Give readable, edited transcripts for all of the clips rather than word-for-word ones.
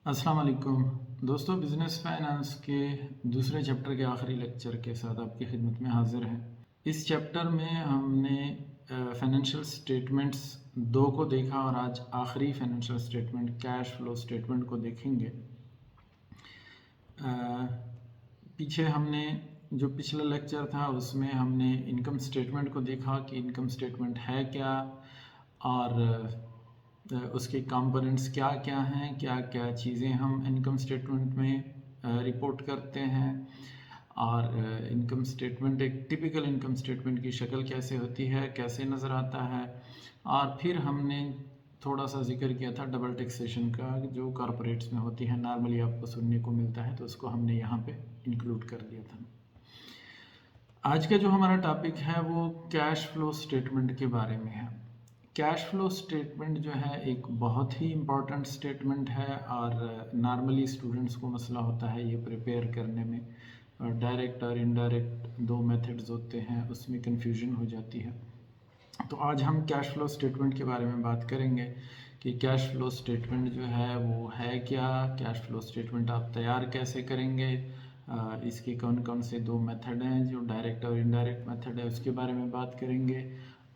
अस्सलाम वालेकुम दोस्तों, बिज़नेस फाइनेंस के दूसरे चैप्टर के आखिरी लेक्चर के साथ आपकी खिदमत में हाज़िर हैं। इस चैप्टर में हमने फाइनेंशियल स्टेटमेंट्स 2 को देखा और आज आखिरी financial statement cash flow statement को देखेंगे। पीछे हमने जो पिछला लेक्चर था उसमें हमने इनकम स्टेटमेंट को देखा कि इनकम स्टेटमेंट है क्या और उसके कंपोनेंट्स क्या क्या हैं, क्या क्या चीज़ें हम इनकम स्टेटमेंट में रिपोर्ट करते हैं और इनकम स्टेटमेंट एक टिपिकल इनकम स्टेटमेंट की शक्ल कैसे होती है, कैसे नज़र आता है। और फिर हमने थोड़ा सा जिक्र किया था डबल टैक्सेशन का जो कॉरपोरेट्स में होती है, नॉर्मली आपको सुनने को मिलता है, तो उसको हमने यहाँ पे इंक्लूड कर दिया था। आज का जो हमारा टॉपिक है वो कैश फ्लो स्टेटमेंट के बारे में है। कैश फ्लो स्टेटमेंट जो है एक बहुत ही इम्पॉर्टेंट स्टेटमेंट है और नॉर्मली स्टूडेंट्स को मसला होता है ये प्रिपेयर करने में। डायरेक्ट और इनडायरेक्ट दो मेथड्स होते हैं, उसमें कन्फ्यूजन हो जाती है। तो आज हम कैश फ्लो स्टेटमेंट के बारे में बात करेंगे कि कैश फ्लो स्टेटमेंट जो है वो है क्या, कैश फ्लो स्टेटमेंट आप तैयार कैसे करेंगे, इसके कौन कौन से दो मेथड हैं, जो डायरेक्ट और इनडायरेक्ट मेथड है उसके बारे में बात करेंगे।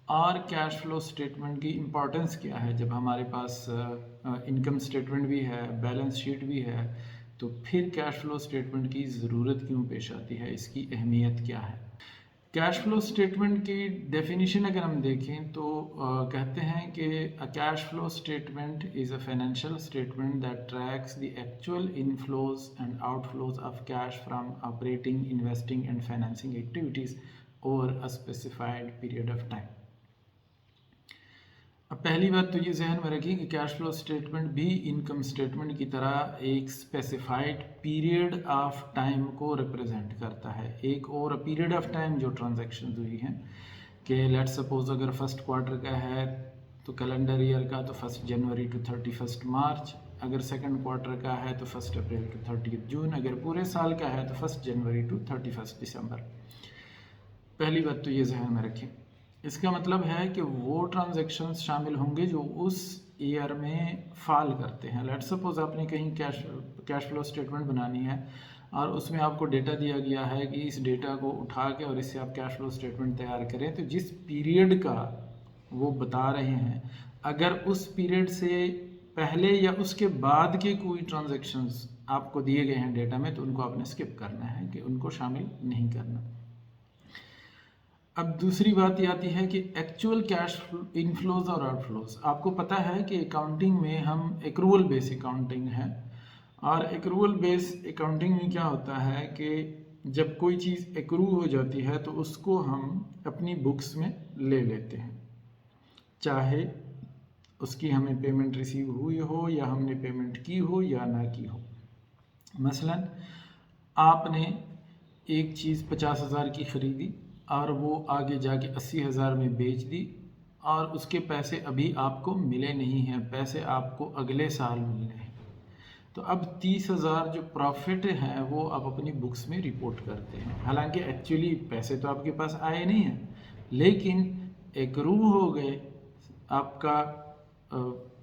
और कैश फ्लो स्टेटमेंट की इम्पोर्टेंस क्या है, जब हमारे पास इनकम स्टेटमेंट भी है, बैलेंस शीट भी है, तो फिर कैश फ्लो स्टेटमेंट की ज़रूरत क्यों पेश आती है, इसकी अहमियत क्या है। कैश फ्लो स्टेटमेंट की डेफिनेशन अगर हम देखें तो कहते हैं कि a cash flow statement is a financial statement that tracks the actual inflows and outflows of cash from operating, investing and financing activities over a specified period of time. अब पहली बात तो ये जहन में रखिए कि कैश फ्लो स्टेटमेंट भी इनकम स्टेटमेंट की तरह एक स्पेसिफाइड पीरियड ऑफ टाइम को रिप्रेजेंट करता है। एक और पीरियड ऑफ टाइम जो ट्रांजैक्शन हुई हैं कि लेट्स सपोज अगर फर्स्ट क्वार्टर का है तो कैलेंडर ईयर का तो 1 जनवरी टू 31 मार्च, अगर सेकंड क्वार्टर का है तो 1 अप्रैल टू 30 जून, अगर पूरे साल का है तो 1 जनवरी टू 31 दिसंबर। पहली बात तो ये जहन में रखें। इसका मतलब है कि वो ट्रांजैक्शंस शामिल होंगे जो उस ईयर में फॉल करते हैं। लेट्स सपोज आपने कहीं कैश फ्लो स्टेटमेंट बनानी है और उसमें आपको डेटा दिया गया है कि इस डेटा को उठा के और इससे आप कैश फ्लो स्टेटमेंट तैयार करें, तो जिस पीरियड का वो बता रहे हैं, अगर उस पीरियड से पहले या उसके बाद के कोई ट्रांजैक्शंस आपको दिए गए हैं डेटा में, तो उनको आपने स्किप करना है, कि उनको शामिल नहीं करना। अब दूसरी बात ये आती है कि एक्चुअल कैश इनफ्लोज और आउटफ्लोज। आपको पता है कि अकाउंटिंग में हम एक्रूवल बेस अकाउंटिंग है, और एक्रूवल बेस अकाउंटिंग में क्या होता है कि जब कोई चीज़ एक्रू हो जाती है तो उसको हम अपनी बुक्स में ले लेते हैं, चाहे उसकी हमें पेमेंट रिसीव हुई हो या हमने पेमेंट की हो या ना की हो। मसलन आपने एक चीज़ 50,000 की ख़रीदी और वो आगे जाके 80,000 में बेच दी और उसके पैसे अभी आपको मिले नहीं हैं, पैसे आपको अगले साल मिलने हैं। तो अब 30,000 जो प्रॉफिट है वो आप अपनी बुक्स में रिपोर्ट करते हैं। हालांकि एक्चुअली पैसे तो आपके पास आए नहीं हैं, लेकिन एक्रू हो गए, आपका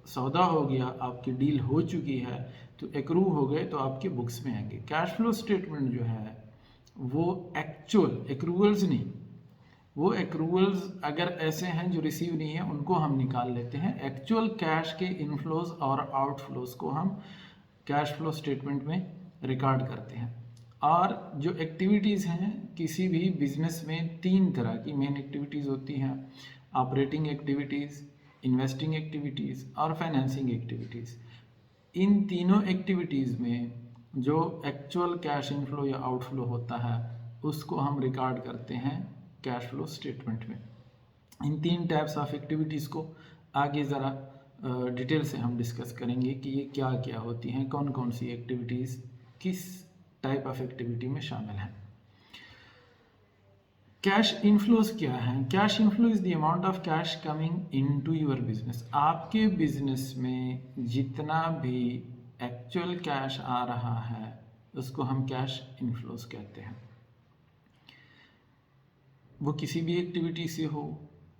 सौदा हो गया, आपकी डील हो चुकी है, तो एक्रू हो गए तो आपके बुक्स में आएंगे। कैश फ्लो स्टेटमेंट जो है वो एक्चुअल एक्रूवल्स नहीं, वो एक्रूवल्स अगर ऐसे हैं जो रिसीव नहीं है उनको हम निकाल लेते हैं। एक्चुअल कैश के इनफ्लोज और आउटफ्लोज को हम कैश फ्लो स्टेटमेंट में रिकॉर्ड करते हैं। और जो एक्टिविटीज़ हैं किसी भी बिजनेस में, 3 तरह की मेन एक्टिविटीज़ होती हैं: ऑपरेटिंग एक्टिविटीज़, इन्वेस्टिंग एक्टिविटीज़ और फाइनेंसिंग एक्टिविटीज़। इन तीनों एक्टिविटीज़ में जो एक्चुअल कैश इनफ्लो या आउटफ्लो होता है उसको हम रिकॉर्ड करते हैं कैश फ्लो स्टेटमेंट में। इन 3 टाइप्स ऑफ एक्टिविटीज़ को आगे ज़रा डिटेल से हम डिस्कस करेंगे कि ये क्या क्या होती हैं, कौन कौन सी एक्टिविटीज़ किस टाइप ऑफ एक्टिविटी में शामिल हैं। कैश इनफ्लोज क्या है? Cash inflow is the amount of cash coming into your business. आपके बिजनेस में जितना भी एक्चुअल कैश आ रहा है उसको हम कैश इनफ्लोज कहते हैं। वो किसी भी एक्टिविटी से हो,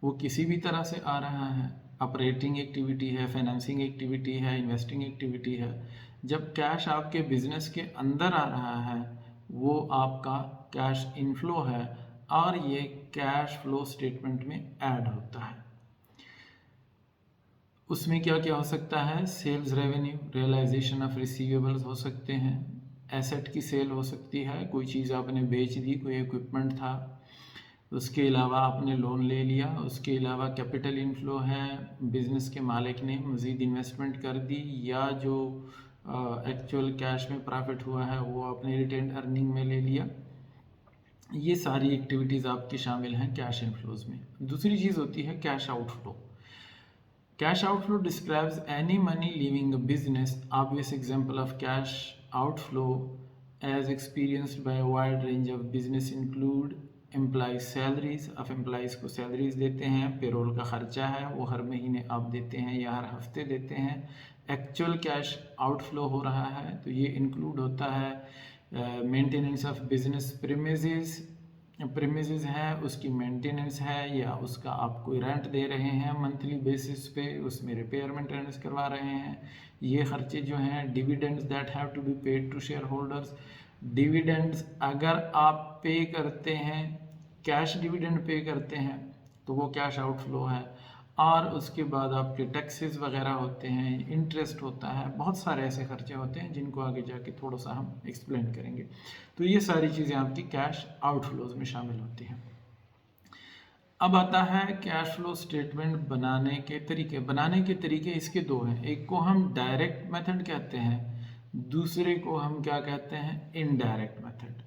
वो किसी भी तरह से आ रहा है, ऑपरेटिंग एक्टिविटी है, फाइनेंसिंग एक्टिविटी है, इन्वेस्टिंग एक्टिविटी है। जब कैश आपके बिजनेस के अंदर आ रहा है वो आपका कैश इनफ्लो है और ये कैश फ्लो स्टेटमेंट में ऐड होता है। उसमें क्या क्या हो सकता है? Sales revenue, realisation of receivables हो सकते हैं, एसेट की सेल हो सकती है, कोई चीज़ आपने बेच दी, कोई इक्विपमेंट था, उसके अलावा आपने लोन ले लिया, उसके अलावा कैपिटल इनफ्लो है, बिजनेस के मालिक ने मज़ीद इन्वेस्टमेंट कर दी, या जो एक्चुअल कैश में प्रॉफिट हुआ है वो आपने रिटेन अर्निंग में ले लिया। ये सारी एक्टिविटीज़ आपकी शामिल हैं कैश इनफ्लोज में। दूसरी चीज़ होती है cash outflow. Cash outflow describes any money leaving a business. Obvious example of cash outflow as experienced by a wide range of business include employees salaries. आप employees को salaries देते हैं, पेरोल का खर्चा है वो हर महीने आप देते हैं या हर हफ्ते देते हैं। एक्चुअल कैश आउटफ्लो हो रहा है तो ये इंक्लूड होता है मेंटेनेंस ऑफ बिजनेस प्रीमिसेस है, उसकी मेंटेनेंस है, या उसका आप कोई रेंट दे रहे हैं मंथली बेसिस पे, उसमें रिपेयर मेंटेनेंस करवा रहे हैं, ये खर्चे जो हैं। Dividends that have to be paid to shareholders. Dividends अगर आप पे करते हैं, कैश डिविडेंड पे करते हैं तो वो कैश आउटफ्लो है। और उसके बाद आपके टैक्सेस वगैरह होते हैं, इंटरेस्ट होता है, बहुत सारे ऐसे खर्चे होते हैं जिनको आगे जाके थोड़ा सा हम एक्सप्लेन करेंगे। तो ये सारी चीज़ें आपकी कैश आउटफ्लोज में शामिल होती हैं। अब आता है कैश फ्लो स्टेटमेंट बनाने के तरीके। बनाने के तरीके इसके दो हैं, एक को हम डायरेक्ट मेथड कहते हैं, दूसरे को हम क्या कहते हैं? Indirect method.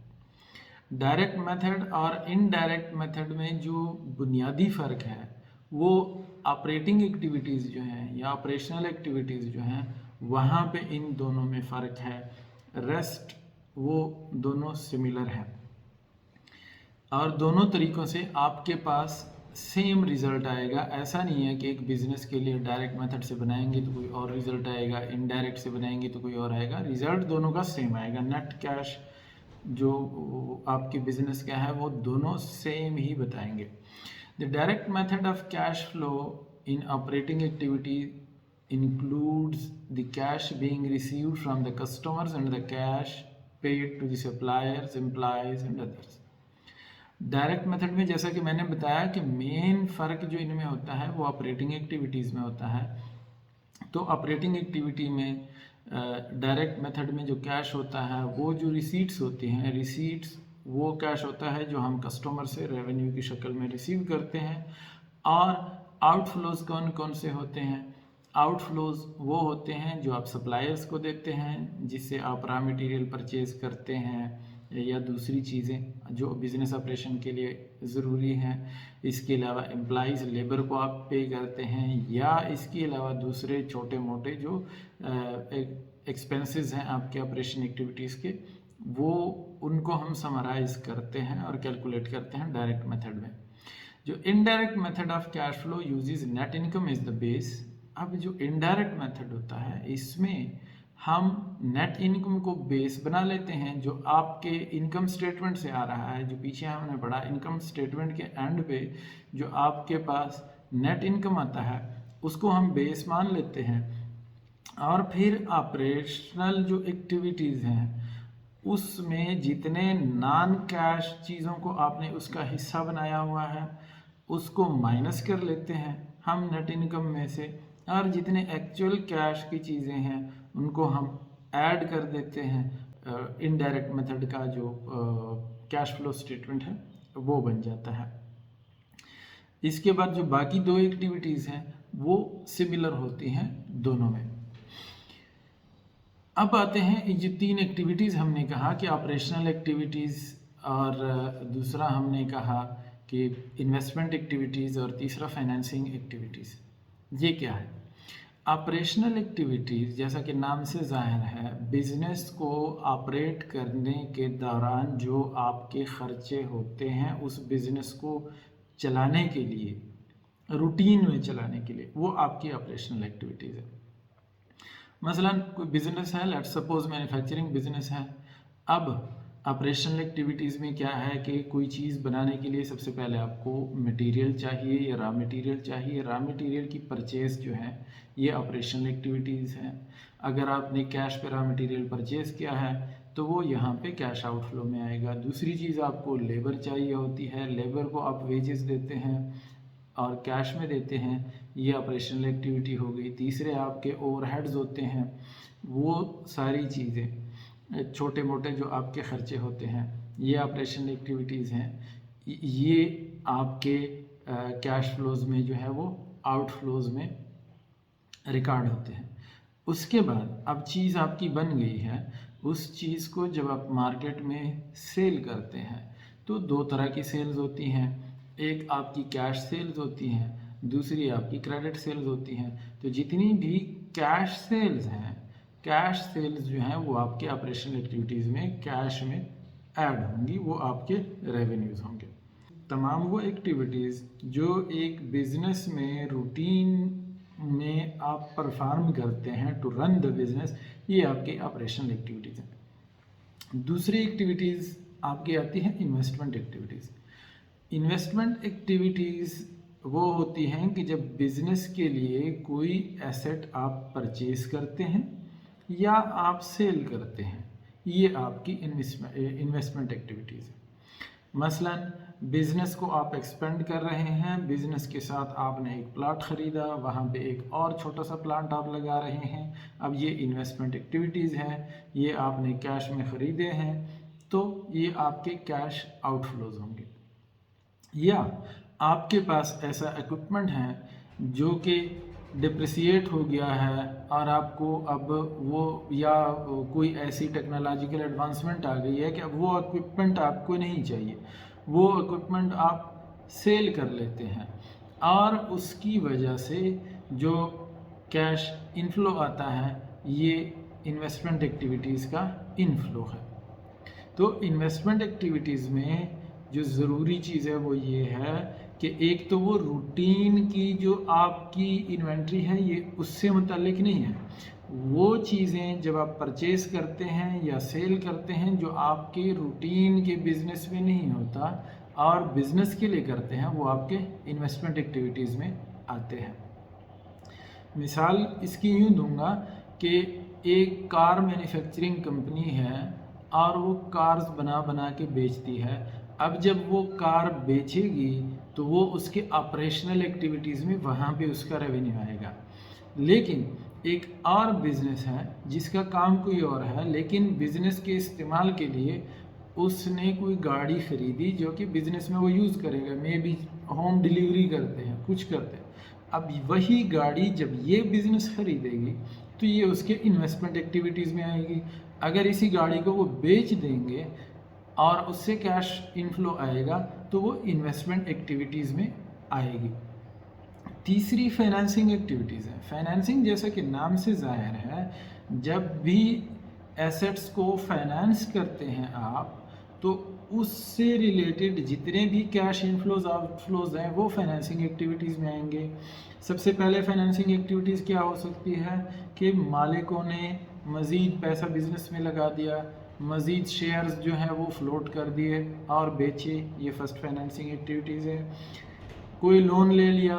डायरेक्ट मेथड और इनडायरेक्ट मेथड में जो बुनियादी फ़र्क है वो ऑपरेटिंग एक्टिविटीज़ जो हैं या ऑपरेशनल एक्टिविटीज़ जो हैं वहाँ पे इन दोनों में फ़र्क है, रेस्ट वो दोनों सिमिलर हैं। और दोनों तरीक़ों से आपके पास सेम रिज़ल्ट आएगा। ऐसा नहीं है कि एक बिज़नेस के लिए डायरेक्ट मेथड से बनाएंगे तो कोई और रिज़ल्ट आएगा, इनडायरेक्ट से बनाएंगे तो कोई और आएगा। रिज़ल्ट दोनों का सेम आएगा। नेट कैश जो आपके बिज़नेस का है वो दोनों सेम ही बताएंगे। The direct method of cash flow in operating activity includes the cash being received from the customers and the cash paid to the suppliers, employees and others. Direct method में जैसा कि मैंने बताया कि मेन फ़र्क जो इनमें होता है वो ऑपरेटिंग एक्टिविटीज़ में होता है। तो ऑपरेटिंग एक्टिविटी में डायरेक्ट मेथड में जो कैश होता है वो जो रिसीट्स होती हैं, रिसीट्स वो कैश होता है जो हम कस्टमर से रेवेन्यू की शक्ल में रिसीव करते हैं। और आउटफ्लोज कौन कौन से होते हैं? आउटफ्लोज वो होते हैं जो आप सप्लायर्स को देते हैं, जिससे आप रॉ मटेरियल परचेज करते हैं या दूसरी चीज़ें जो बिज़नेस ऑपरेशन के लिए ज़रूरी हैं। इसके अलावा एम्प्लॉइज़ लेबर को आप पे करते हैं, या इसके अलावा दूसरे छोटे मोटे जो एक्सपेंसेस हैं आपके ऑपरेशन एक्टिविटीज़ के, वो उनको हम समराइज करते हैं और कैलकुलेट करते हैं डायरेक्ट मेथड में। जो indirect method of cash flow uses net income is the base. अब जो इनडायरेक्ट मेथड होता है इसमें हम नेट इनकम को बेस बना लेते हैं। जो आपके इनकम स्टेटमेंट से आ रहा है, जो पीछे हमने पढ़ा, इनकम स्टेटमेंट के एंड पे जो आपके पास नेट इनकम आता है उसको हम बेस मान लेते हैं। और फिर ऑपरेशनल जो एक्टिविटीज़ हैं उसमें जितने नॉन कैश चीज़ों को आपने उसका हिस्सा बनाया हुआ है उसको माइनस कर लेते हैं हम नेट इनकम में से, और जितने एक्चुअल कैश की चीज़ें हैं उनको हम ऐड कर देते हैं। इनडायरेक्ट मेथड का जो कैश फ्लो स्टेटमेंट है वो बन जाता है। इसके बाद जो बाकी दो एक्टिविटीज़ हैं वो सिमिलर होती हैं दोनों में। अब आते हैं ये जो तीन एक्टिविटीज़ हमने कहा कि ऑपरेशनल एक्टिविटीज़, और दूसरा हमने कहा कि इन्वेस्टमेंट एक्टिविटीज़, और तीसरा फाइनेंसिंग एक्टिविटीज़। ये क्या है? ऑपरेशनल एक्टिविटीज़ जैसा कि नाम से ज़ाहिर है, बिज़नेस को ऑपरेट करने के दौरान जो आपके ख़र्चे होते हैं उस बिज़नेस को चलाने के लिए, रूटीन में चलाने के लिए, वो आपकी ऑपरेशनल एक्टिविटीज़ है। मसलन कोई बिज़नेस है, लेट्स सपोज मैन्युफैक्चरिंग बिज़नेस है। अब ऑपरेशनल एक्टिविटीज़ में क्या है कि कोई चीज़ बनाने के लिए सबसे पहले आपको मटेरियल चाहिए या रॉ मटेरियल चाहिए। रॉ मटेरियल की परचेज़ जो है ये ऑपरेशनल एक्टिविटीज़ हैं। अगर आपने कैश पे रॉ मटेरियल परचेज़ किया है तो वो यहाँ पे कैश आउटफ्लो में आएगा। दूसरी चीज़ आपको लेबर चाहिए होती है, लेबर को आप वेजेस देते हैं और कैश में देते हैं, ये ऑपरेशनल एक्टिविटी हो गई। तीसरे आपके ओवरहेड्स होते हैं, वो सारी चीज़ें छोटे मोटे जो आपके खर्चे होते हैं ये ऑपरेशनल एक्टिविटीज़ हैं। ये आपके कैश फ्लोज में जो है वो आउटफ्लोज में रिकॉर्ड होते हैं। उसके बाद अब चीज़ आपकी बन गई है, उस चीज़ को जब आप मार्केट में सेल करते हैं तो दो तरह की सेल्स होती हैं। एक आपकी कैश सेल्स होती हैं, दूसरी आपकी क्रेडिट सेल्स होती हैं। तो जितनी भी कैश सेल्स हैं, कैश सेल्स जो हैं वो आपके ऑपरेशनल एक्टिविटीज़ में कैश में ऐड होंगी, वो आपके रेवेन्यूज़ होंगे। तमाम वो एक्टिविटीज़ जो एक बिज़नेस में रूटीन में आप परफॉर्म करते हैं टू रन द बिज़नेस, ये आपकी ऑपरेशनल एक्टिविटीज़ हैं। दूसरी एक्टिविटीज़ आपकी आती हैं इन्वेस्टमेंट एक्टिविटीज़। इन्वेस्टमेंट एक्टिविटीज़ वो होती हैं कि जब बिज़नेस के लिए कोई एसेट आप परचेज करते हैं या आप सेल करते हैं, ये आपकी इन्वेस्टमेंट एक्टिविटीज़ है। मसलन बिज़नेस को आप एक्सपेंड कर रहे हैं, बिज़नेस के साथ आपने एक प्लाट ख़रीदा, वहाँ पे एक और छोटा सा प्लांट आप लगा रहे हैं। अब ये इन्वेस्टमेंट एक्टिविटीज़ हैं, ये आपने कैश में ख़रीदे हैं, तो ये आपके कैश आउटफ्लोज होंगे। या आपके पास ऐसा इक्विपमेंट है जो कि डिप्रिसिएट हो गया है और आपको अब वो, या कोई ऐसी टेक्नोलॉजिकल एडवांसमेंट आ गई है कि अब वो इक्विपमेंट आपको नहीं चाहिए, वो इक्विपमेंट आप सेल कर लेते हैं और उसकी वजह से जो कैश इनफ्लो आता है ये इन्वेस्टमेंट एक्टिविटीज़ का इनफ्लो है। तो इन्वेस्टमेंट एक्टिविटीज़ में जो ज़रूरी चीज़ है वो ये है कि एक तो वो रूटीन की जो आपकी इन्वेंट्री है ये उससे मुतल्लिक नहीं है। वो चीज़ें जब आप परचेज करते हैं या सेल करते हैं जो आपके रूटीन के बिज़नेस में नहीं होता और बिज़नेस के लिए करते हैं, वो आपके इन्वेस्टमेंट एक्टिविटीज़ में आते हैं। मिसाल इसकी यूँ दूंगा कि एक कार मैन्युफैक्चरिंग कंपनी है और वो कार्स बना बना के बेचती है। अब जब वो कार बेचेगी तो वो उसके ऑपरेशनल एक्टिविटीज़ में वहाँ पे उसका रेवेन्यू आएगा। लेकिन एक और बिज़नेस है जिसका काम कोई और है, लेकिन बिज़नेस के इस्तेमाल के लिए उसने कोई गाड़ी ख़रीदी जो कि बिज़नेस में वो यूज़ करेगा, मे बी होम डिलीवरी करते हैं, कुछ करते हैं। अब वही गाड़ी जब ये बिज़नेस ख़रीदेगी तो ये उसके इन्वेस्टमेंट एक्टिविटीज़ में आएगी। अगर इसी गाड़ी को वो बेच देंगे और उससे कैश इनफ्लो आएगा तो वो इन्वेस्टमेंट एक्टिविटीज़ में आएगी। तीसरी फाइनेंसिंग एक्टिविटीज़ है। फाइनेंसिंग जैसा कि नाम से ज़ाहिर है, जब भी एसेट्स को फाइनेंस करते हैं आप तो उससे रिलेटेड जितने भी कैश इनफ्लोज आउटफ्लोज हैं वो फाइनेंसिंग एक्टिविटीज़ में आएंगे। सबसे पहले फाइनेंसिंग एक्टिविटीज़ क्या हो सकती है कि मालिकों ने मज़ीद पैसा बिज़नेस में लगा दिया, मज़ीद शेयर्स जो हैं वो फ्लोट कर दिए और बेचे, ये फर्स्ट फाइनेंसिंग एक्टिविटीज़ है। कोई लोन ले लिया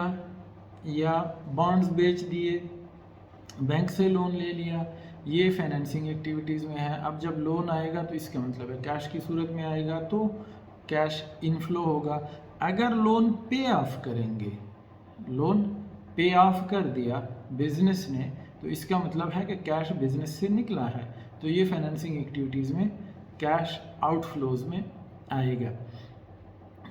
या बॉन्ड्स बेच दिए, बैंक से लोन ले लिया, ये फाइनेंसिंग एक्टिविटीज़ में है। अब जब लोन आएगा तो इसका मतलब है कैश की सूरत में आएगा तो कैश इनफ्लो होगा। अगर लोन पे ऑफ करेंगे, लोन पे ऑफ कर दिया बिजनेस ने, तो इसका मतलब है कि कैश बिजनेस से निकला है, तो ये फाइनेंसिंग एक्टिविटीज़ में कैश आउटफ्लोज में आएगा।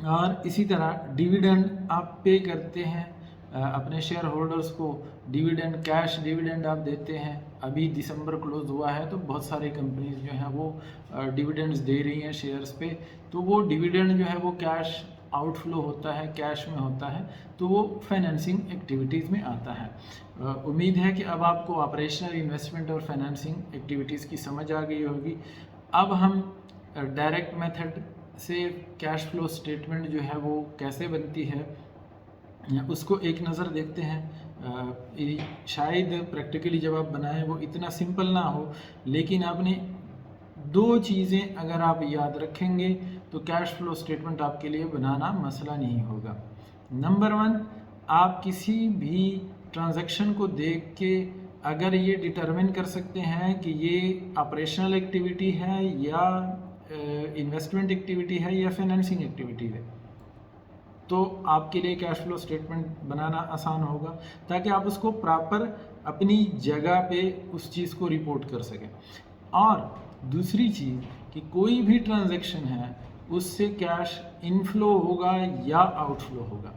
और इसी तरह डिविडेंड आप पे करते हैं अपने शेयर होल्डर्स को, डिविडेंड कैश डिविडेंड आप देते हैं। अभी दिसंबर क्लोज हुआ है तो बहुत सारी कंपनीज जो हैं वो डिविडेंड्स दे रही हैं शेयर्स पे, तो वो डिविडेंड जो है वो कैश आउटफ्लो होता है, कैश में होता है, तो वो फाइनेंसिंग एक्टिविटीज़ में आता है। उम्मीद है कि अब आपको ऑपरेशनल, इन्वेस्टमेंट और फाइनेंसिंग एक्टिविटीज़ की समझ आ गई होगी। अब हम डायरेक्ट मेथड से कैश फ्लो स्टेटमेंट जो है वो कैसे बनती है उसको एक नज़र देखते हैं। शायद प्रैक्टिकली जब आप बनाएं वो इतना सिंपल ना हो, लेकिन आपने दो चीज़ें अगर आप याद रखेंगे तो कैश फ्लो स्टेटमेंट आपके लिए बनाना मसला नहीं होगा। नंबर वन, आप किसी भी ट्रांजैक्शन को देख के अगर ये डिटरमिन कर सकते हैं कि ये ऑपरेशनल एक्टिविटी है या इन्वेस्टमेंट एक्टिविटी है या फाइनेंसिंग एक्टिविटी है, तो आपके लिए कैश फ्लो स्टेटमेंट बनाना आसान होगा, ताकि आप उसको प्रॉपर अपनी जगह पे उस चीज़ को रिपोर्ट कर सकें। और दूसरी चीज़ कि कोई भी ट्रांजैक्शन है उससे कैश इनफ्लो होगा या आउटफ्लो होगा।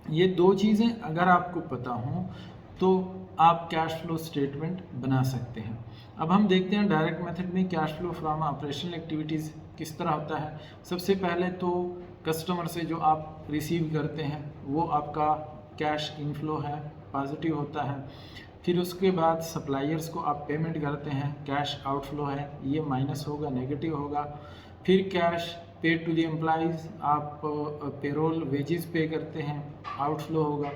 ये दो चीज़ें अगर आपको पता हों तो आप कैश फ्लो स्टेटमेंट बना सकते हैं। अब हम देखते हैं डायरेक्ट मेथड में cash flow from operational activities किस तरह होता है। सबसे पहले तो कस्टमर से जो आप रिसीव करते हैं वो आपका कैश इनफ्लो है, पॉजिटिव होता है। फिर उसके बाद सप्लायर्स को आप पेमेंट करते हैं, कैश आउटफ्लो है, ये माइनस होगा, नेगेटिव होगा। फिर cash paid to the employees, आप पेरोल वेजेस पे करते हैं, आउटफ्लो होगा।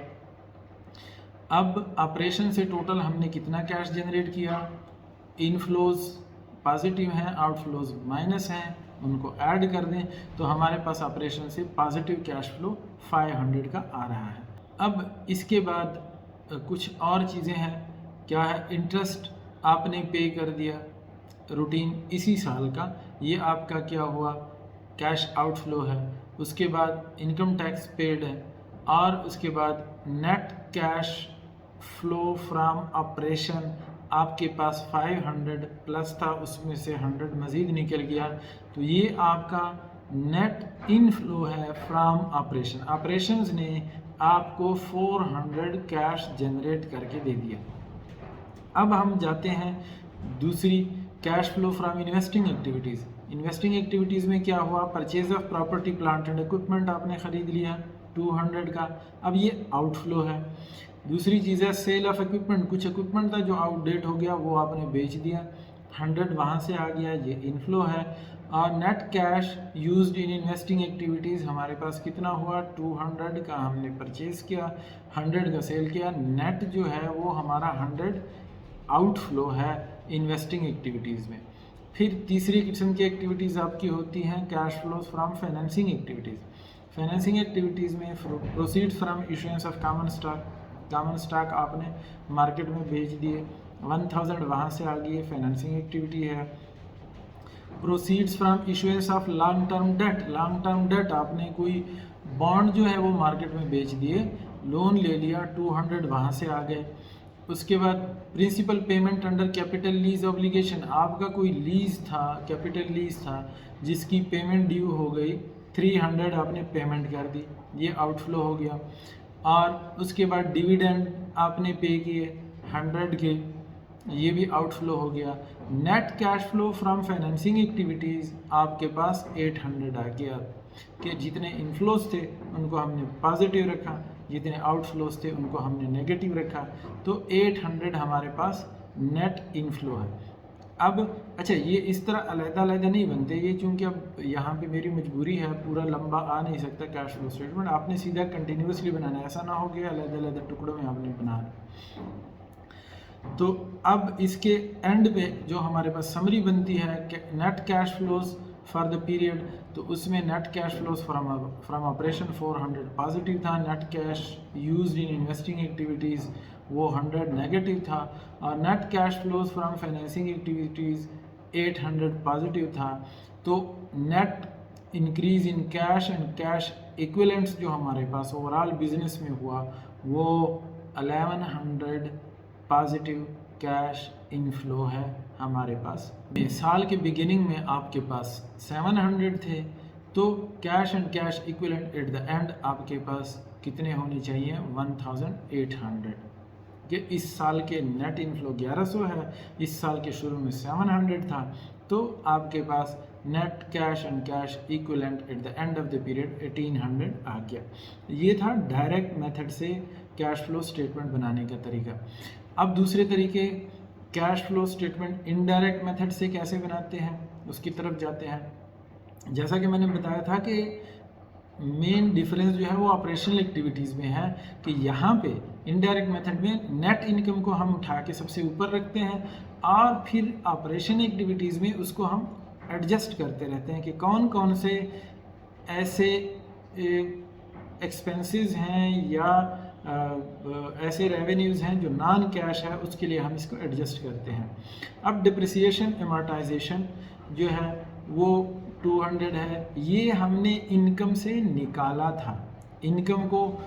अब ऑपरेशन से टोटल हमने कितना कैश जनरेट किया, इनफ्लोज पॉजिटिव हैं, आउटफ्लोज माइनस हैं, उनको ऐड कर दें तो हमारे पास ऑपरेशन से पॉजिटिव कैश फ्लो 500 का आ रहा है। अब इसके बाद कुछ और चीज़ें हैं। क्या है, इंटरेस्ट आपने पे कर दिया रूटीन इसी साल का, ये आपका क्या हुआ, कैश आउटफ्लो है। उसके बाद इनकम टैक्स पेड है, और उसके बाद net cash flow from operation आपके पास 500 प्लस था, उसमें से 100 मज़ीद निकल गया, तो ये आपका नेट इनफ्लो है फ्रॉम ऑपरेशन। ऑपरेशंस ने आपको 400 कैश जनरेट करके दे दिया। अब हम जाते हैं दूसरी, cash flow from investing activities. Investing activities में क्या हुआ, purchase of property plant and equipment आपने ख़रीद लिया 200 का, अब ये आउटफ्लो है। दूसरी चीज़ है सेल ऑफ इक्विपमेंट, कुछ इक्विपमेंट था जो आउटडेट हो गया वो आपने बेच दिया, 100 वहाँ से आ गया, ये इनफ्लो है। और net cash used in investing activities हमारे पास कितना हुआ, 200 का हमने परचेज़ किया, 100 का सेल किया, नेट जो है वो हमारा 100 आउटफ्लो है इन्वेस्टिंग एक्टिविटीज़ में। फिर तीसरी किस्म की एक्टिविटीज़ आपकी होती हैं cash flows from financing activities. Financing activities में proceeds from issuance of common stock, common stock आपने मार्केट में बेच दिए, 1000 वहाँ से आ गई, फाइनेंसिंग एक्टिविटी है। Proceeds from issuance of long term debt, long term debt आपने कोई बॉन्ड जो है वो मार्केट में बेच दिए, लोन ले लिया, 200 वहाँ से आ गए। उसके बाद principal payment under capital lease obligation, आपका कोई लीज था, कैपिटल लीज था जिसकी पेमेंट ड्यू हो गई, 300 आपने पेमेंट कर दी, ये आउटफ्लो हो गया। और उसके बाद डिविडेंड आपने पे किए 100 के, ये भी आउटफ्लो हो गया। Net cash flow from financing activities आपके पास 800 आ गया, कि जितने इनफ्लोज थे उनको हमने पॉजिटिव रखा, जितने आउटफ्लोज थे उनको हमने नेगेटिव रखा, तो 800 हमारे पास नेट इनफ्लो है। अब अच्छा, ये इस तरह अलग-अलग नहीं बनते, ये चूँकि अब यहाँ पे मेरी मजबूरी है, पूरा लंबा आ नहीं सकता कैश फ्लो स्टेटमेंट, आपने सीधा कंटिन्यूसली बनाना है, ऐसा ना हो कि अलग-अलग टुकड़ों में आपने बनाना। तो अब इसके एंड पे जो हमारे पास समरी बनती है net cash flows for the period, तो उसमें net cash flows from operation 400 positive था, net cash used in investing activities वो 100 नेगेटिव था, और net cash flows from financing activities 800 positive था। तो net increase in cash and cash equivalents जो हमारे पास ओवरऑल बिजनेस में हुआ वो 1100 पॉजिटिव कैश इनफ्लो है हमारे पास। साल के बिगिनिंग में आपके पास 700 थे, तो cash and cash equivalent at the and आपके पास कितने होने चाहिए, 1800। कि इस साल के नेट इनफ्लो 1100 है, इस साल के शुरू में 700 था, तो आपके पास net cash and cash equivalent at the end of the period 1800 आ गया। ये था डायरेक्ट मेथड से कैश फ्लो स्टेटमेंट बनाने का तरीका। अब दूसरे तरीके cash flow statement indirect method से कैसे बनाते हैं उसकी तरफ जाते हैं। जैसा कि मैंने बताया था कि मेन डिफरेंस जो है वो ऑपरेशनल एक्टिविटीज़ में है, कि यहाँ पे इनडायरेक्ट मेथड में नेट इनकम को हम उठा के सबसे ऊपर रखते हैं और फिर ऑपरेशन एक्टिविटीज़ में उसको हम एडजस्ट करते रहते हैं कि कौन कौन से ऐसे एक्सपेंसेस हैं या ऐसे रेवेन्यूज़ हैं जो नॉन कैश है, उसके लिए हम इसको एडजस्ट करते हैं। अब डिप्रिसिएशन एमोर्टाइजेशन जो है वो 200 है, ये हमने इनकम से निकाला था, इनकम को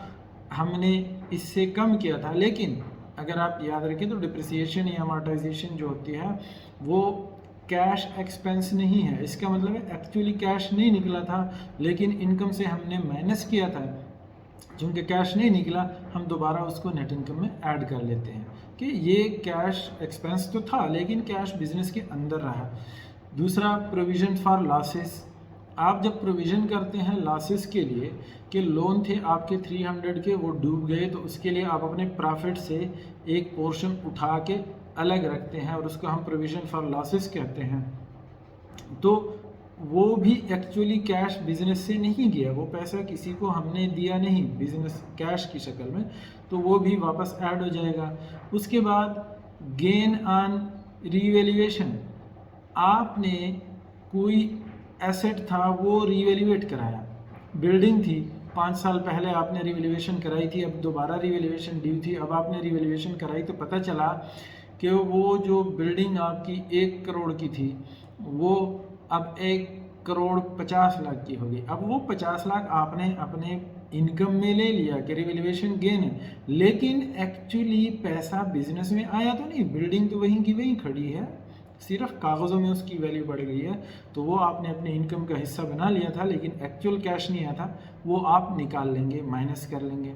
हमने इससे कम किया था। लेकिन अगर आप याद रखें तो डिप्रिसिएशन या अमोर्टाइजेशन जो होती है वो कैश एक्सपेंस नहीं है। इसका मतलब है एक्चुअली कैश नहीं निकला था, लेकिन इनकम से हमने माइनस किया था। चूँकि कैश नहीं निकला, हम दोबारा उसको नेट इनकम में ऐड कर लेते हैं कि ये कैश एक्सपेंस तो था लेकिन कैश बिजनेस के अंदर रहा। दूसरा, प्रोविजन फॉर लॉसेस। आप जब प्रोविज़न करते हैं लॉसेस के लिए कि लोन थे आपके 300 के, वो डूब गए, तो उसके लिए आप अपने प्रॉफिट से एक पोर्शन उठा के अलग रखते हैं और उसको हम प्रोविज़न फॉर लॉसेस कहते हैं। तो वो भी एक्चुअली कैश बिजनेस से नहीं गया, वो पैसा किसी को हमने दिया नहीं बिजनेस कैश की शक्ल में, तो वो भी वापस ऐड हो जाएगा। उसके बाद गेन ऑन रीवैल्यूएशन, आपने कोई एसेट था वो रीवैल्यूएट कराया, बिल्डिंग थी 5 साल पहले आपने रीवैल्यूएशन कराई थी, अब दोबारा रीवैल्यूएशन ड्यू थी, अब आपने रीवैल्यूएशन कराई तो पता चला कि वो जो बिल्डिंग आपकी 1 करोड़ की थी वो अब 1,50,00,000 की हो गई। अब वो 50 लाख आपने अपने इनकम में ले लिया कि रिवैल्यूएशन गेन है, लेकिन एक्चुअली पैसा बिजनेस में आया तो नहीं, बिल्डिंग तो वहीं की वहीं खड़ी है, सिर्फ कागज़ों में उसकी वैल्यू बढ़ गई है। तो वो आपने अपने इनकम का हिस्सा बना लिया था, लेकिन एक्चुअल कैश नहीं आया था, वो आप निकाल लेंगे, माइनस कर लेंगे।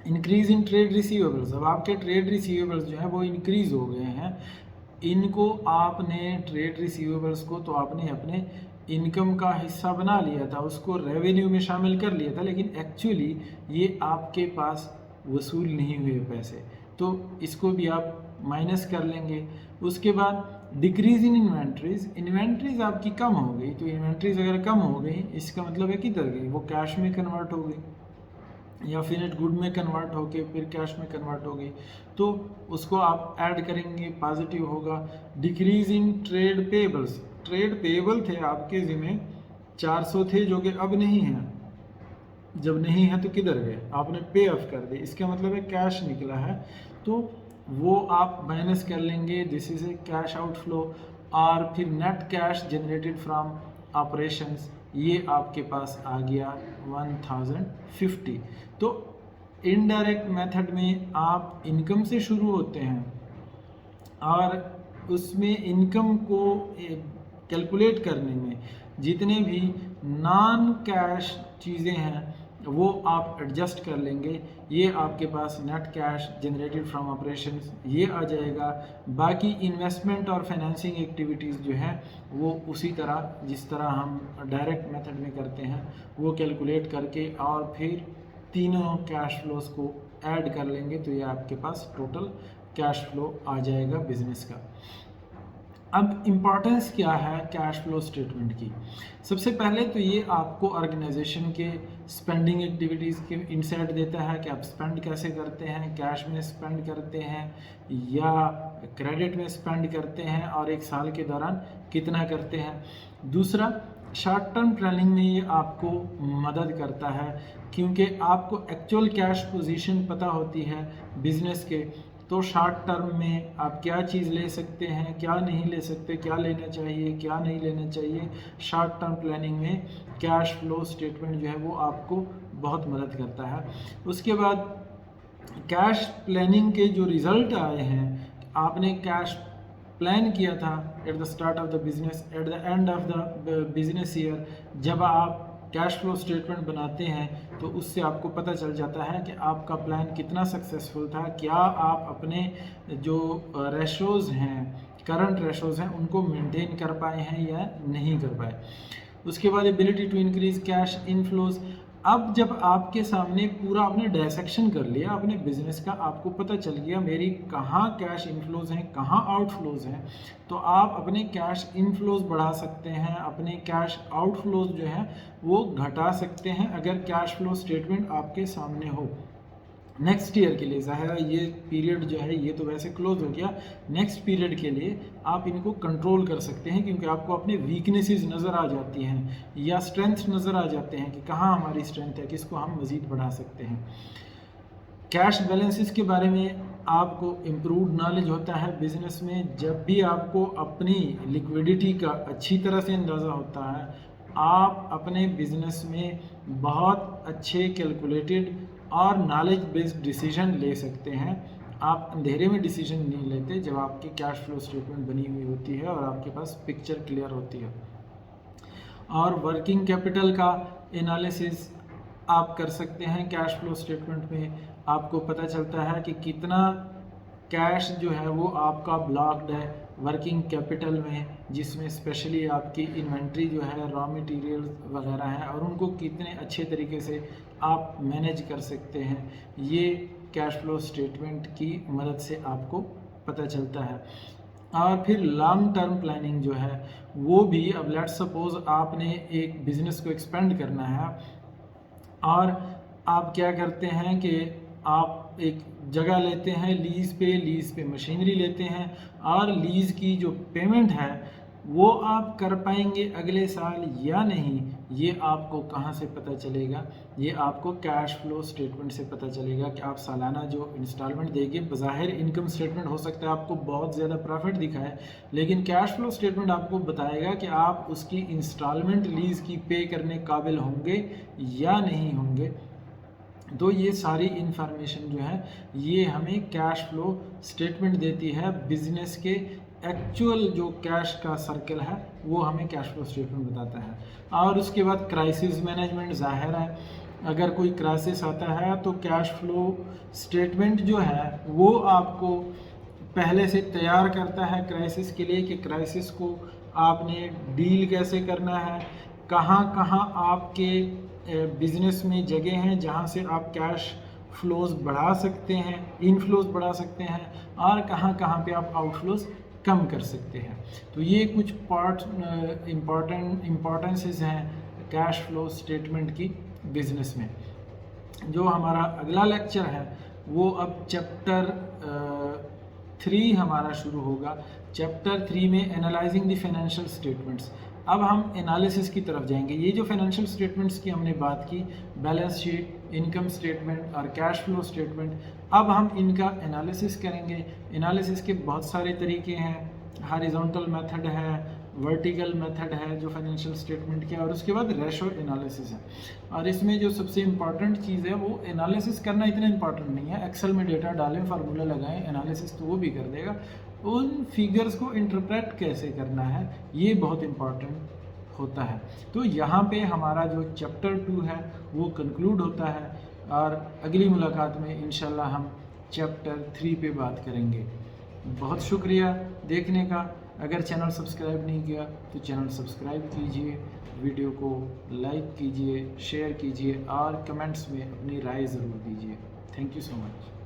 इंक्रीज़ इन ट्रेड रिसीवेबल्स, अब आपके ट्रेड रिसीवेबल्स जो है वो इंक्रीज़ हो गए हैं, इनको आपने ट्रेड रिसीवेबल्स को तो आपने अपने इनकम का हिस्सा बना लिया था, उसको रेवेन्यू में शामिल कर लिया था, लेकिन एक्चुअली ये आपके पास वसूल नहीं हुए पैसे, तो इसको भी आप माइनस कर लेंगे। उसके बाद डिक्रीज इन इन्वेंट्रीज, इन्वेंट्रीज आपकी कम हो गई, तो इन्वेंट्रीज अगर कम हो गई इसका मतलब है किधर गई, वो कैश में कन्वर्ट हो गई या फिनिश्ड गुड में कन्वर्ट होके फिर कैश में कन्वर्ट हो गई, तो उसको आप ऐड करेंगे, पॉजिटिव होगा। Decrease in trade payables, trade payable थे आपके ज़िम्मे 400 थे जो कि अब नहीं हैं, जब नहीं है तो किधर गए, आपने पे ऑफ कर दिए, इसका मतलब है कैश निकला है, तो वो आप माइनस कर लेंगे, this is a cash outflow. और फिर net cash generated from operations, ये आपके पास आ गया 1050। तो इनडायरेक्ट मेथड में आप इनकम से शुरू होते हैं और उसमें इनकम को कैलकुलेट करने में जितने भी नॉन कैश चीज़ें हैं वो आप एडजस्ट कर लेंगे, ये आपके पास net cash generated from operations ये आ जाएगा। बाकी इन्वेस्टमेंट और फाइनेंसिंग एक्टिविटीज़ जो है वो उसी तरह जिस तरह हम डायरेक्ट मेथड में करते हैं वो कैलकुलेट करके और फिर तीनों कैश फ्लोज को ऐड कर लेंगे, तो ये आपके पास टोटल कैश फ्लो आ जाएगा बिजनेस का। अब इम्पॉर्टेंस क्या है कैश फ्लो स्टेटमेंट की? सबसे पहले तो ये आपको ऑर्गेनाइजेशन के स्पेंडिंग एक्टिविटीज़ के इंसाइट देता है कि आप स्पेंड कैसे करते हैं, कैश में स्पेंड करते हैं या क्रेडिट में स्पेंड करते हैं और एक साल के दौरान कितना करते हैं। दूसरा, शॉर्ट टर्म प्लानिंग में ये आपको मदद करता है क्योंकि आपको एक्चुअल कैश पोजीशन पता होती है बिजनेस के, तो शॉर्ट टर्म में आप क्या चीज़ ले सकते हैं, क्या नहीं ले सकते, क्या लेना चाहिए, क्या नहीं लेना चाहिए, शॉर्ट टर्म प्लानिंग में कैश फ्लो स्टेटमेंट जो है वो आपको बहुत मदद करता है। उसके बाद कैश प्लानिंग के जो रिज़ल्ट आए हैं, आपने कैश प्लान किया था at the start of the business, eight the end of the business year, जब आप कैश फ्लो स्टेटमेंट बनाते हैं तो उससे आपको पता चल जाता है कि आपका प्लान कितना सक्सेसफुल था, क्या आप अपने जो रेशोज़ हैं, करंट रेशोज़ हैं, उनको मेंटेन कर पाए हैं या नहीं कर पाए। उसके बाद ability to increase cash inflows, अब जब आपके सामने पूरा आपने डायसेक्शन कर लिया अपने बिजनेस का, आपको पता चल गया मेरी कहाँ कैश इनफ्लोज हैं, कहाँ आउटफ्लोज हैं, तो आप अपने कैश इनफ्लोज बढ़ा सकते हैं, अपने कैश आउटफ्लोज जो हैं वो घटा सकते हैं अगर कैश फ्लो स्टेटमेंट आपके सामने हो। नेक्स्ट ईयर के लिए ज़ाहिर है ये पीरियड जो है ये तो वैसे क्लोज हो गया, नेक्स्ट पीरियड के लिए आप इनको कंट्रोल कर सकते हैं, क्योंकि आपको अपने वीकनेसेस नज़र आ जाती हैं या स्ट्रेंथ नज़र आ जाते हैं कि कहाँ हमारी स्ट्रेंथ है, किसको हम मज़ीद बढ़ा सकते हैं। कैश बैलेंसेस के बारे में आपको इम्प्रूव नॉलेज होता है बिज़नेस में। जब भी आपको अपनी लिक्विडिटी का अच्छी तरह से अंदाज़ा होता है, आप अपने बिज़नेस में बहुत अच्छे कैलकुलेटेड और नॉलेज बेस्ड डिसीजन ले सकते हैं। आप अंधेरे में डिसीजन नहीं लेते जब आपकी कैश फ्लो स्टेटमेंट बनी हुई होती है और आपके पास पिक्चर क्लियर होती है। और वर्किंग कैपिटल का एनालिसिस आप कर सकते हैं। कैश फ्लो स्टेटमेंट में आपको पता चलता है कि कितना कैश जो है वो आपका ब्लॉक्ड है वर्किंग कैपिटल में, जिसमें स्पेशली आपकी इन्वेंट्री जो है, रॉ मटेरियल वगैरह हैं, और उनको कितने अच्छे तरीके से आप मैनेज कर सकते हैं, ये कैश फ्लो स्टेटमेंट की मदद से आपको पता चलता है। और फिर लॉन्ग टर्म प्लानिंग जो है वो भी, अब लेट्स सपोज आपने एक बिज़नेस को एक्सपेंड करना है और आप क्या करते हैं कि आप एक जगह लेते हैं लीज़ पे मशीनरी लेते हैं, और लीज़ की जो पेमेंट है वो आप कर पाएंगे अगले साल या नहीं, ये आपको कहाँ से पता चलेगा? ये आपको कैश फ्लो स्टेटमेंट से पता चलेगा कि आप सालाना जो इंस्टॉलमेंट देंगे, बज़ाहिर इनकम स्टेटमेंट हो सकता है आपको बहुत ज़्यादा प्रॉफिट दिखाए, लेकिन कैश फ्लो स्टेटमेंट आपको बताएगा कि आप उसकी इंस्टॉलमेंट लीज़ की पे करने काबिल होंगे या नहीं होंगे। तो ये सारी इन्फॉर्मेशन जो है ये हमें कैश फ्लो स्टेटमेंट देती है। बिजनेस के एक्चुअल जो कैश का सर्कल है वो हमें कैश फ्लो स्टेटमेंट बताता है। और उसके बाद क्राइसिस मैनेजमेंट, ज़ाहिर है अगर कोई क्राइसिस आता है तो कैश फ्लो स्टेटमेंट जो है वो आपको पहले से तैयार करता है क्राइसिस के लिए, कि क्राइसिस को आपने डील कैसे करना है, कहाँ कहाँ आपके बिजनेस में जगह हैं जहाँ से आप कैश फ्लोज बढ़ा सकते हैं, इनफ्लोज बढ़ा सकते हैं, और कहाँ कहाँ पे आप आउटफ्लोज कम कर सकते हैं। तो ये कुछ पार्ट इम्पॉर्टेंसेस हैं कैश फ्लो स्टेटमेंट की बिजनेस में। जो हमारा अगला लेक्चर है वो अब चैप्टर 3 हमारा शुरू होगा। चैप्टर 3 में एनालाइजिंग द फाइनेंशियल स्टेटमेंट्स। अब हम एनालिसिस की तरफ जाएंगे। ये जो फाइनेंशियल स्टेटमेंट्स की हमने बात की, बैलेंस शीट, इनकम स्टेटमेंट और कैश फ्लो स्टेटमेंट, अब हम इनका एनालिसिस करेंगे। एनालिसिस के बहुत सारे तरीके हैं, हॉरिजॉन्टल मेथड है, वर्टिकल मेथड है जो फाइनेंशियल स्टेटमेंट के, और उसके बाद रेशो एनालिसिस है। और इसमें जो सबसे इम्पॉर्टेंट चीज़ है वो एनालिसिस करना इतना इम्पॉर्टेंट नहीं है। एक्सेल में डेटा डालें, फार्मूला लगाएं, एनालिसिस तो वो भी कर देगा, उन फिगर्स को इंटरप्रेट कैसे करना है ये बहुत इम्पॉर्टेंट होता है। तो यहाँ पे हमारा जो चैप्टर 2 है वो कंक्लूड होता है, और अगली मुलाकात में इंशाल्लाह हम चैप्टर 3 पे बात करेंगे। बहुत शुक्रिया देखने का। अगर चैनल सब्सक्राइब नहीं किया तो चैनल सब्सक्राइब कीजिए, वीडियो को लाइक कीजिए, शेयर कीजिए और कमेंट्स में अपनी राय ज़रूर दीजिए। Thank you so much.